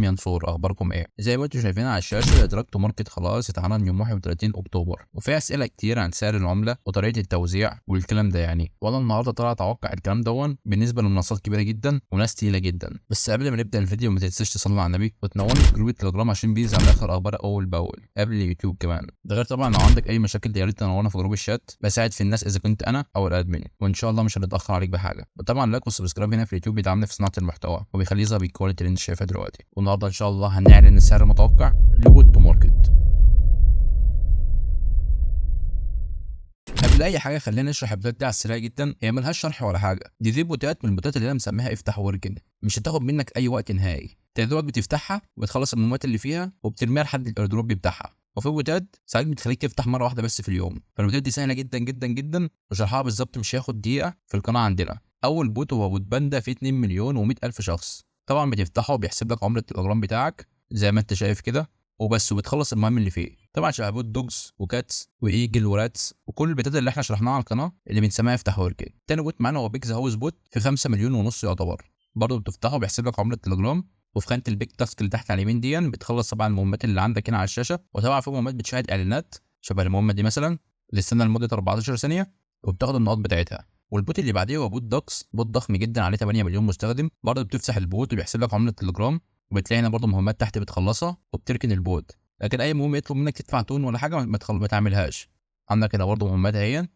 يا نصور، اخباركم ايه؟ زي ما انتم شايفين على الشاشه، ادراك ماركت خلاص اتعلن يوم 31 اكتوبر، وفي اسئله كتير عن سعر العمله وطريقه التوزيع والكلام ده يعني. وانا النهارده طلع اتوقع الكلام دون بالنسبه لمنصات كبيره جدا وناس تقيله جدا. بس قبل ما نبدا الفيديو ما تنساش تصلي على النبي وتنورني في جروب التليجرام عشان بينزل على اخر اخبار اول باول قبل اليوتيوب كمان. ده غير طبعا لو عندك اي مشاكل يا ريت تنورنا في جروب الشات، بساعد في الناس اذا كنت انا او الادمن، وان شاء الله مش هنتاخر عليك بحاجه. وطبعا لايك وسبسكرايب هنا في اليوتيوب بيدعمنا في صناعه المحتوى وبيخليه يظهر بالكواليتي اللي انت شايفها دلوقتي. والنهارده ان شاء الله هنعلن السعر المتوقع لبوت ماركت. قبل اي حاجه خلينا نشرح البوتات دي على السريع جدا، هي ملهاش شرح ولا حاجه. دي بوتات من البوتات اللي انا مسميها افتح واركن، مش هتاخد منك اي وقت نهائي. تقدر بتفتحها وبتخلص المهمات اللي فيها وبترميها لحد الايردروب بتاعها. وفي بوتات ساعات بتخليك تفتح مره واحده بس في اليوم. فالبوتات دي سهله جدا جدا جدا، وشرحها بالظبط مش هياخد دقيقه في القناه عندنا. اول بوت هو بوت باندا فيه 2 مليون و100 الف شخص. طبعا بتفتحه وبيحسب لك عمله التليجرام بتاعك زي ما انت شايف كده وبس، وبتخلص المهم اللي فيه. طبعا شبه بوت دوجز وكاتس وايجل وراتس وكل البيتات اللي احنا شرحناها على القناه اللي بنسميها افتح وركن. تاني بوت معانا هو بيج ذا هاوس بوت في 5 مليون ونص يعتبر. برضه بتفتحه وبيحسب لك عمله تليجرام، وفي خانه البيج تاسك اللي تحت على اليمين دي بتخلص طبعا المهمات اللي عندك هنا على الشاشه. وطبعا في مهمات بتشاهد اعلانات شبه المهمه دي مثلا للسنه لمده 14 ثانيه وبتاخد النقاط بتاعتها. والبوت اللي بعديه هو بوت دوكس، بوت ضخم جدا عليه 8 مليون مستخدم. برضه بتفتح البوت وبيحسب لك عمله تليجرام، وبتلاقي هنا برضه مهمات تحت بتخلصها وبتركن البوت. لكن اي مهم يطلب منك تدفع تون ولا حاجه ما تعملهاش. عندك هنا برضه مهمات اهي.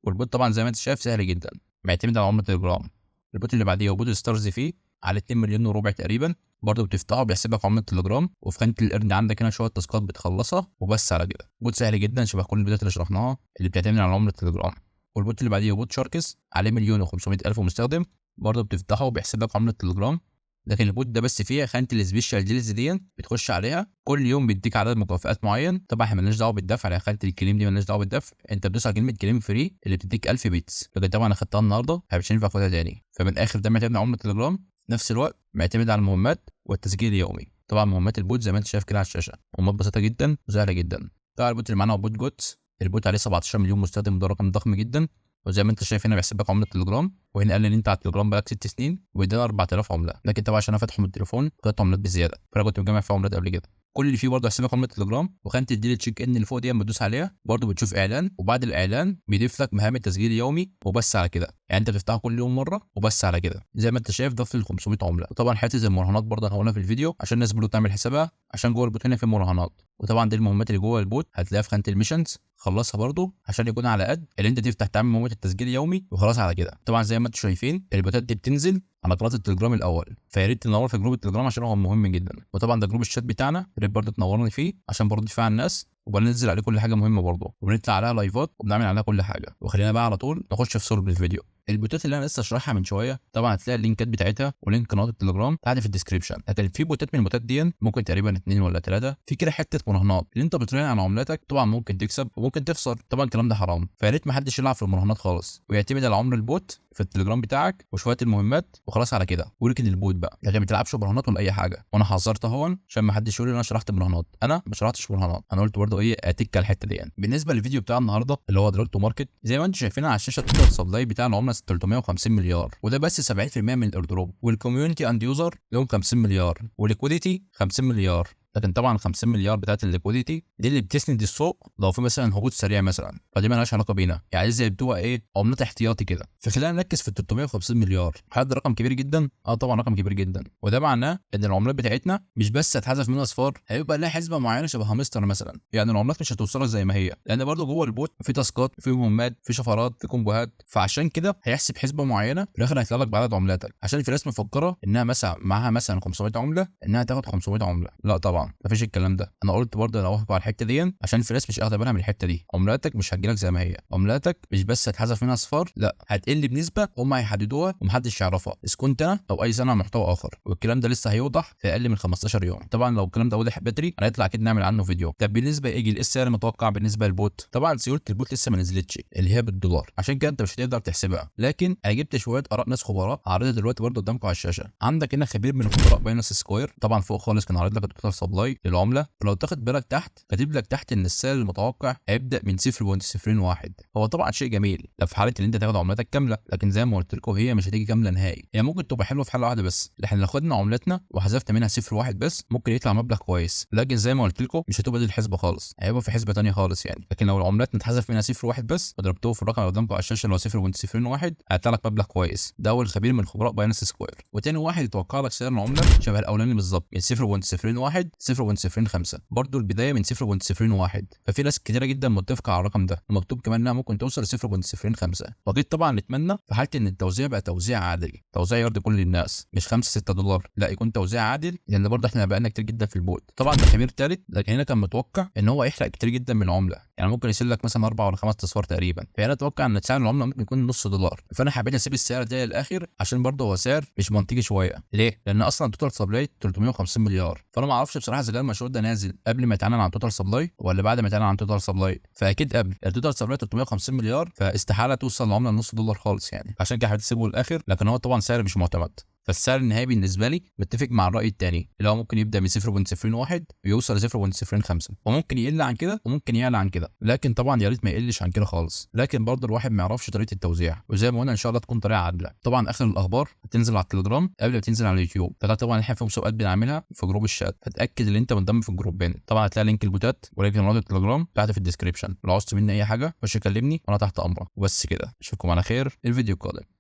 والبوت طبعا زي ما انت شايف سهل جدا، بيعتمد على عمله تليجرام. البوت اللي بعديه هو بوت ستارز فيه على 2 مليون وربع تقريبا. برضه بتفتحه بيحسب لك عمله تليجرام، وفي خانه الارن عندك هنا شويه تاسكات بتخلصها وبس على كده. بوت سهل جدا شبه كل البوتات اللي شرحناها اللي بتعتمد على عمله تليجرام. والبوت اللي بعديه هو بوت شاركس عليه 1,500,000 مستخدم. برضه بتفتحه وبيحسب لك عمله تليجرام. لكن البوت ده بس فيها خانه السبيشال ديلز دي بتخش عليها كل يوم بيديك عدد مكافآت معين. طبعا احنا مالناش دعوه بالدفع، على خانه الكليم دي مالناش دعوه بالدفع. انت بتدوس على كلمه كليم فري اللي بتديك 1000 بيتس. لكن طبعا انا خدتها النهارده مش هينفع اخدها تاني. فمن الاخر ده معتمد على عمله تليجرام، في نفس الوقت معتمد على المهمات والتسجيل اليومي. طبعا مهمات البوت زي ما انت شايف كده على الشاشه، مهمات بسيطه جدا وسهله جدا. طبعا البوت اللي معانا هو بوت جوتس. البوت عليه 17 مليون مستخدم وده رقم ضخم جدا. وزي ما انت شايف هنا بيحسب لك عمله تليجرام، وهنا قال ان انت على التليجرام بقالك 6 سنين وادانا 4000 عمله. لكن طبعا عشان انا فاتحه من التليفون خدت عملات بزياده، فانا كنت مجمع فيها عملات قبل كده. كل اللي فيه برضه هيحسب لك عمله تليجرام، وخانه الديل تشيك ان اللي فوق دي بتدوس عليها برضه بتشوف اعلان، وبعد الاعلان بيضيف لك مهام التسجيل اليومي وبس على كده. يعني انت بتفتحه كل يوم مره وبس على كده. زي ما انت شايف ضاف لي 500 عمله. وطبعا حته المراهنات برضه هقولها في الفيديو عشان الناس برضه تعمل حسابها، عشان جوه البوت هنا في مراهنات. وطبعا دي المهمات اللي جوه البوت هتلاقيها في خانه الميشنز، خلصها برضه عشان يكون على قد اللي انت تفتح تعمل مهمه التسجيل اليومي وخلاص على كده. طبعا زي ما انتم شايفين البوتات دي بتنزل على قناه التليجرام الاول، فيا ريت تنور في جروب التليجرام عشان هو مهم جدا. وطبعا ده جروب الشات بتاعنا، يا ريت برضه تنورني فيه عشان برضه تدفع الناس، وبننزل عليه كل حاجه مهمه برضه، وبنطلع عليها لايفات وبنعمل عليها كل حاجه. وخلينا بقى على طول نخش في صلب الفيديو. البوتات اللي انا لسه شارحها من شويه طبعا هتلاقي اللينكات بتاعتها ولينك قناه التليجرام تحت في الديسكربشن. لكن في بوتات من البوتات دي ممكن تقريبا 2 ولا 3 في كده حته مراهنات اللي انت بتراهن على عملاتك. طبعا ممكن تكسب وممكن تخسر، طبعا الكلام ده حرام. فيا ريت ما حدش يلعب في المراهنات خالص، ويعتمد على عمر البوت في التليجرام بتاعك وشويه المهمات وخلاص على كده، وركن البوت بقى. لكن ما تلعبش مراهنات ولا اي حاجه. وانا حذرت اهون عشان ما حدش يقول لي انا شرحت مراهنات، انا ما شرحتش مراهنات. انا قلت برضه ايه اتك على الحته دي. بالنسبه للفيديو بتاع النهارده اللي هو ادراك ماركت، زي ما انتم شايفين على الشاشه التوتال سبلاي بتاع العمله 350 مليار، وده بس 70% من الايردروب. والكوميونتي اند يوزر لهم 50 مليار، وليكويديتي 50 مليار. لكن طبعا 50 مليار بتاعت الليكويديتي دي اللي بتسند السوق لو في مثلا هبوط سريع مثلا، فدي مالهاش علاقه بينا. يعني زي بتبقى ايه عملات احتياطي كده. فخلينا نركز في ال 350 مليار. هذا رقم كبير جدا، طبعا رقم كبير جدا. وده معناه ان العملات بتاعتنا مش بس هتحذف منها اصفار، هيبقى لها حسبه معينه شبه هامستر مثلا. يعني العملات مش هتوصلك زي ما هي، لان برضه جوه البوت في تاسكات، في مهمات، في شفرات، في كومبوهات. فعشان كده هيحسب حسبه معينه في الاخر هيطلع لك بعدد عملاتك. عشان في ناس مفكره انها مثلا معاها مثلا 500 عمله انها تاخد 500 عمله. لا طبعا مفيش الكلام ده. انا قلت برضه انا اوافق على الحته دي عشان في ناس مش واخده بالها من الحته دي. عملاتك مش هتجيلك زي ما هي. عملاتك مش بس هتحذف منها اصفار، لا هتقل بنسبه هم هيحددوها ومحدش يعرفها، اذا كنت انا او اي صانع محتوى اخر. والكلام ده لسه هيوضح في اقل من 15 يوم. طبعا لو الكلام ده وضح بدري هنطلع اكيد نعمل عنه فيديو. طب بالنسبه يجي ايه السعر المتوقع بالنسبه للبوت؟ طبعا سيوله البوت لسه ما نزلتش اللي هي بالدولار، عشان كده انت مش هتقدر تحسبها. لكن انا جبت شويه اراء ناس خبراء عارضها دلوقتي برضه قدامكم على الشاشه. عندك هنا خبير من خبراء باينانس سكوير، طبعا فوق خالص كان عارض لك التوتال سبلاي سبلاي للعمله، فلو تاخد بالك تحت كاتب لك تحت ان السعر المتوقع هيبدا من 0.01. هو طبعا شيء جميل ده في حاله ان انت تاخد عملتك كامله، لكن زي ما قلت لكم هي مش هتيجي كامله نهائي. هي ممكن تبقى حلوه في حاله واحده بس، احنا لو خدنا عملتنا وحذفت منها 0.1 بس ممكن يطلع مبلغ كويس، لكن زي ما قلت لكم مش هتبقى دي الحسبه خالص، هيبقى في حسبه ثانيه خالص يعني. لكن لو العملات اتحذف منها 0.1 بس وضربتوه في الرقم اللي قدامكم على الشاشه اللي هو 0.01 هيطلع لك مبلغ كويس. ده اول خبير من خبراء باينانس سكوير. وتاني واحد يتوقع لك سعر العمله شبه الاولاني بالظبط، من 0.01 0.05، برضه البدايه من 0.01. ففي ناس كتيره جدا متفقه على الرقم ده، ومكتوب كمان انها ممكن توصل ل 0.05. واكيد طبعا نتمنى في حاله ان التوزيع بقى توزيع عادل، توزيع يرضي كل الناس، مش 5 6 دولار، لا يكون توزيع عادل، لان برضه احنا بقالنا كتير جدا في البوت. طبعا ده خبير ثالث، لكن هنا كان متوقع ان هو يحرق كتير جدا من العمله، يعني ممكن يشيل لك مثلا 4 ولا 5 اصفار تقريبا. فانا اتوقع ان سعر العمله ممكن يكون نص دولار، فانا حبيت اسيب السعر ده للاخر عشان برضه هو سعر مش منطقي شويه. ليه؟ لان اصلا توتال سبلاي 350 مليار، فانا ما اعرفش بصراحه اذا كان المشروع ده نازل قبل ما يتعلن عن توتال سبلاي ولا بعد ما يتعلن عن توتال سبلاي. فاكيد قبل. التوتال سبلاي 350 مليار، فاستحاله توصل العمله لنص دولار خالص يعني، عشان كده حبيت اسيبه للاخر. لكن هو طبعا سعر مش معتمد، فالسعر النهائي بالنسبه لي متفق مع الراي الثاني اللي هو ممكن يبدا من 0.01 ويوصل ل 0.05، وممكن يقل عن كده وممكن يعلى عن كده، لكن طبعا يا ريت ما يقلش عن كده خالص. لكن برضه الواحد ما يعرفش طريقه التوزيع، وزي ما قلنا ان شاء الله تكون طريقه عادله. طبعا اخر الاخبار هتنزل على التليجرام قبل ما تنزل على اليوتيوب، فده طبعا احنا في مسابقات بنعملها في جروب الشات، فتاكد ان انت منضم في الجروبين. طبعا هتلاقي لينك البوتات ولينك منصه التليجرام تحت في الديسكربشن، لو عاوزت مني اي حاجه خش كلمني وانا تحت امرك. وبس كده، اشوفكم على خير الفيديو القادم.